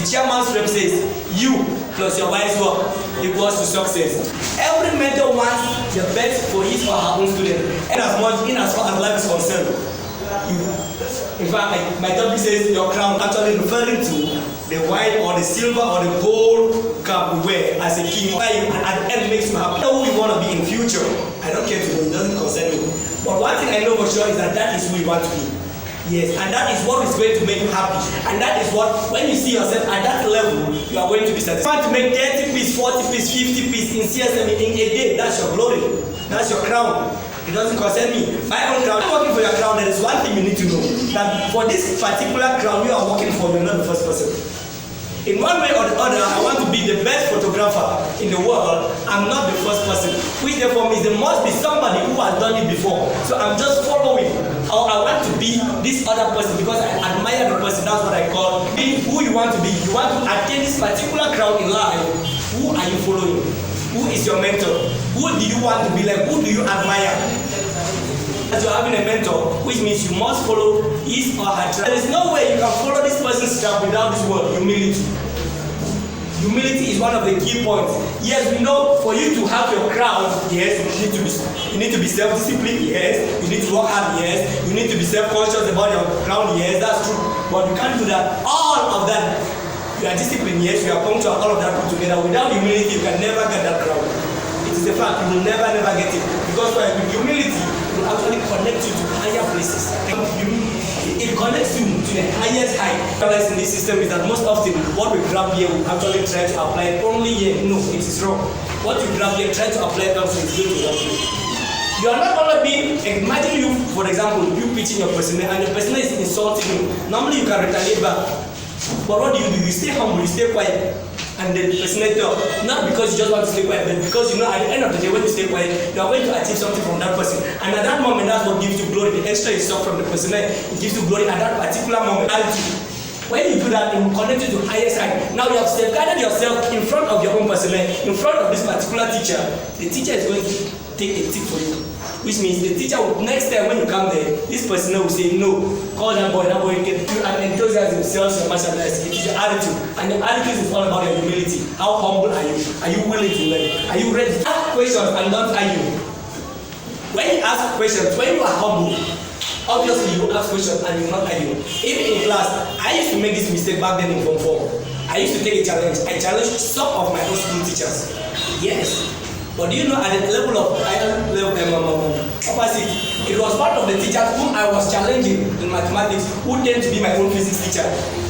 The chairman's rep says you plus your wife's work equals to success. Every mentor wants the best for his or her own student, and as far as life is concerned. In fact, my topic says your crown, actually referring to the white or the silver or the gold cap we wear as a king. At the end makes me happy. I know who you want to be in future. I don't care to know, it doesn't concern me. But one thing I know for sure is that is who you want to be. Yes, and that is what is going to make you happy. And that is what, when you see yourself at that level, you are going to be satisfied. You want to make 30 piece, 40 piece, 50 piece in CSM in a day, that's your glory. That's your crown. It doesn't concern me. My own crown. I'm working for your crown. There is one thing you need to know. That for this particular crown you are working for, you're not the first person. In one way or the other, I want to be the best photographer in the world. I'm not the first person. Which therefore means there must be somebody who has done it before. So I'm just following. Or I want to be this other person because I admire the person. That's what I call being who you want to be. You want to attain this particular crown in life. Who are you following? Who is your mentor? Who do you want to be like? Who do you admire? As you're having a mentor, which means you must follow his or her track. There is no way you can follow this person's track without this word, humility. Humility is one of the key points. Yes, we know for you to have your crown, yes, you need to be self-disciplined, yes, you need to work hard, yes, you need to be self-conscious about your crown, yes, that's true. But you can't do that. All of that, you are disciplined, yes, you are punctual, all of that put together. Without humility, you can never get that crown. It is a fact, you will never get it. Because with humility, it will actually connect you to higher places. It connects you to the highest height. What I realize in this system is that most often what we grab here, we actually try to apply it only here. No, it is wrong. What you grab here, try to apply it elsewhere, it's going to help you. You are not going to be, imagine you, for example, you pitching your personnel and the personnel is insulting you. Normally you can retaliate back. But what do? You stay humble, you stay quiet. And the personnel talk, not because you just want to stay quiet, but because you know at the end of the day when you stay quiet, you are going to achieve something from that person. And at that moment, that's what gives you glory. The extra you saw from the personnel, it gives you glory at that particular moment. When you do that, it will connect you to higher side. Now you have safeguarded yourself in front of your own personnel, in front of this particular teacher. The teacher is going to take a tip for you. Which means the teacher will, next time when you come there, this person will say, no, call that boy get you and enthusiasm sells your merchandise. It is your attitude. And the attitude is all about your humility. How humble are you? Are you willing to learn? Are you ready to ask questions and not argue? When you ask questions, when you are humble, obviously you ask questions and you will not argue. Even in class, I used to make this mistake back then in Form 4. I used to take a challenge. I challenged some of my own school teachers. Yes. But do you know at the level of opposite, it was part of the teachers whom I was challenging in mathematics who tend to be my own physics teacher.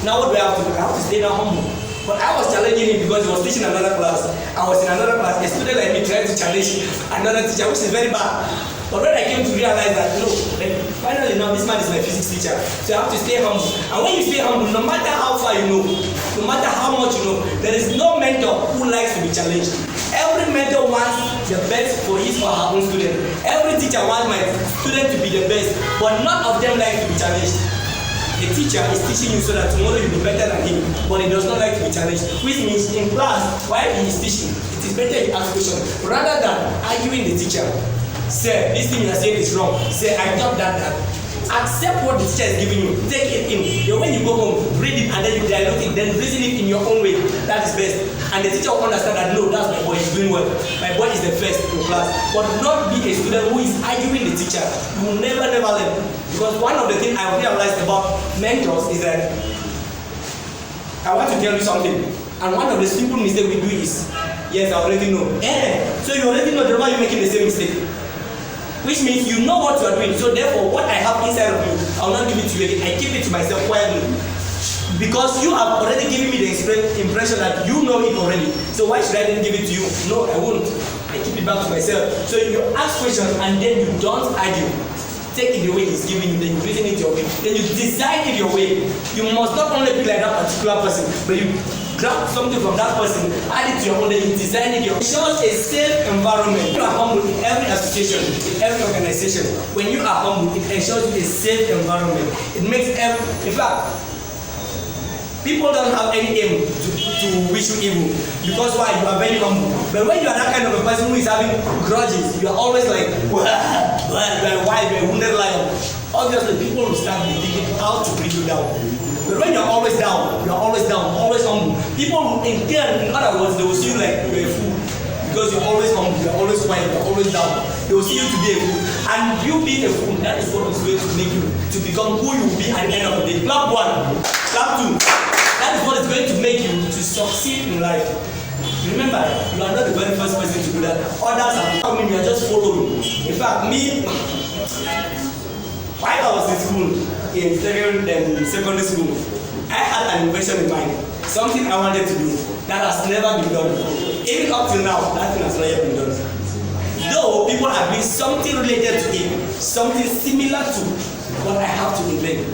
Now what do I have to do? I have to stay down humble. But I was challenging him because he was teaching another class. I was in another class. A student like me trying to challenge another teacher, which is very bad. But when I came to realize that, no, finally now this man is my physics teacher. So I have to stay humble. And when you stay humble, no matter how far you know, no matter how much you know, there is no mentor who likes to be challenged. Every mentor wants the best for his or her own student. Every teacher wants my student to be the best, but none of them like to be challenged. A teacher is teaching you so that tomorrow you'll be better than him, but he does not like to be challenged. Which means in class, while he is teaching, it is better you ask questions rather than arguing the teacher. Say, this thing you are saying is wrong. Say, I thought that. Accept what the teacher is giving you. Take it in. Then when you go home, read it and then you dialogue it, then reason it in your own way. That is best. And the teacher will understand that no, that's my boy, he's doing well. My boy is the first in class. But not be a student who is arguing the teacher. You will never learn. Because one of the things I realized about mentors is that I want to tell you something. And one of the simple mistakes we do is, yes, I already know. So you already know, then why are you making the same mistake? Which means you know what you are doing. So therefore, what I have inside of me, I will not give it to you again. I keep it to myself quietly. Because you have already given me the impression that you know it already. So why should I then give it to you? No, I won't. I keep it back to myself. So you ask questions and then you don't argue. Take it the way he's giving you, then you reason it your way. Then you design it your way. You must not only be like that particular person, but you grab something from that person, add it to your own, then you design it your way. It shows a safe environment. You are humble in every association, in every organization. When you are humble, it ensures you a safe environment. It makes in fact, people don't have any aim to wish you evil. Because why? You are very humble. But when you are that kind of a person who is having grudges, you are always like, why? You're a wounded lion. Obviously, people will start thinking how to bring you down. But when you're always down, always humble. People in other words, they will see you like you're a fool. Because you're always humble, you're always quiet, you're always down. They will see you to be a fool. And you being a fool, that is what is going to make you to become who you will be at the end of the day. Clap one, clap two. That is what is going to make you to succeed in life. Remember, you are not the very first person to do that. Others are coming, you are just following. In fact, me, while I was in school, in secondary school, I had an invention in mind. Something I wanted to do that has never been done. Even up till now, that thing has not yet been done. Though people are doing something related to it, something similar to what I have to invent,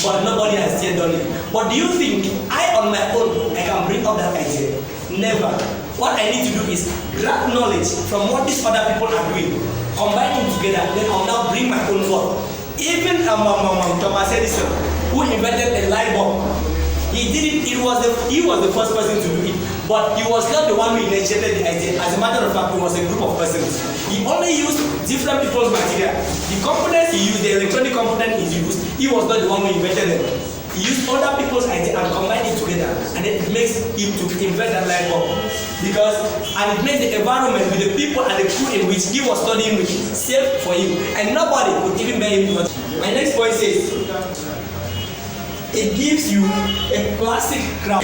but nobody has yet done it. But do you think I on my own I can bring up that idea? Never. What I need to do is grab knowledge from what these other people are doing, combine them together, then I'll now bring my own forth. Even Thomas Edison, who invented a light bulb, he did it. He was the first person to do it, but he was not the one who initiated the idea. As a matter of fact, it was a group of persons. He only used different people's material. The components he used, the electronic component he used, he was not the one who invented them. He used other people's idea and combined it together, and then it makes him to invent that light bulb. And it makes the environment with the people and the crew in which he was studying with safe for him, and nobody could even bear him. My next point says, it gives you a classic crowd.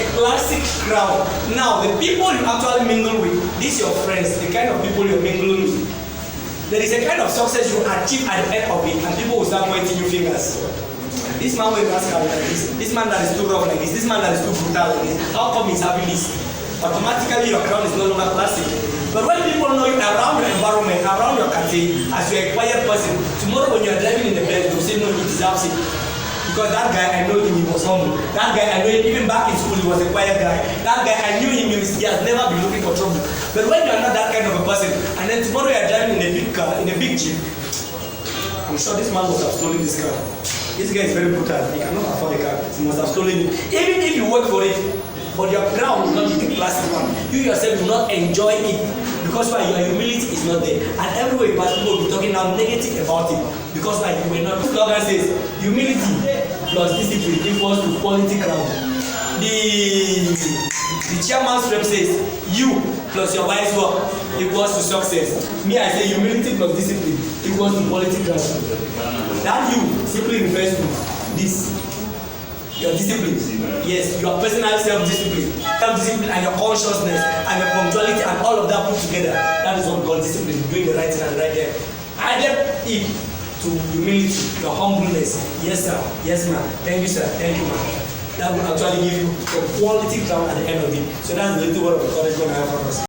Now, the people you actually mingle with, these your friends, the kind of people you're mingling with. There is a kind of success you achieve at the end of it, and people will start pointing you fingers. This man will rascal like this man that is too rough like this man that is too brutal like this, how come he's having this? Automatically your crown is no longer classic. But when people know you around your environment, around your country, as you're a quiet person, tomorrow when you're driving in the bed, they'll say no, he deserves it. Because that guy, I know him, he was humble. That guy, I know him, even back in school, he was a quiet guy. That guy, I knew him, he has never been looking for trouble. But when you're not that kind of a person, and then tomorrow you're driving in a big car, in a big jeep, I'm sure this man must have stolen this car. This guy is very brutal. He cannot afford a car. He must have stolen it. Even if you work for it, but your crown will not be the classic one. You yourself will not enjoy it because why? Your humility is not there. And everywhere you pass, people will be talking now negative about it because why? You were not. The slogan says humility plus discipline equals to quality crown. The chairman's rep says you plus your wise work equals to success. Me, I say humility plus discipline equals to quality crown. That you simply refers to this. Your discipline. Yes, your personal self-discipline. Self-discipline and your consciousness and your punctuality and all of that put together. That is what we call discipline. Doing the right thing and right there. Add it to humility, your humbleness. Yes, sir. Yes, ma'am. Thank you, sir. Thank you, ma'am. That will actually give you a quality crown at the end of it. So that's the little word of encouragement I have for us.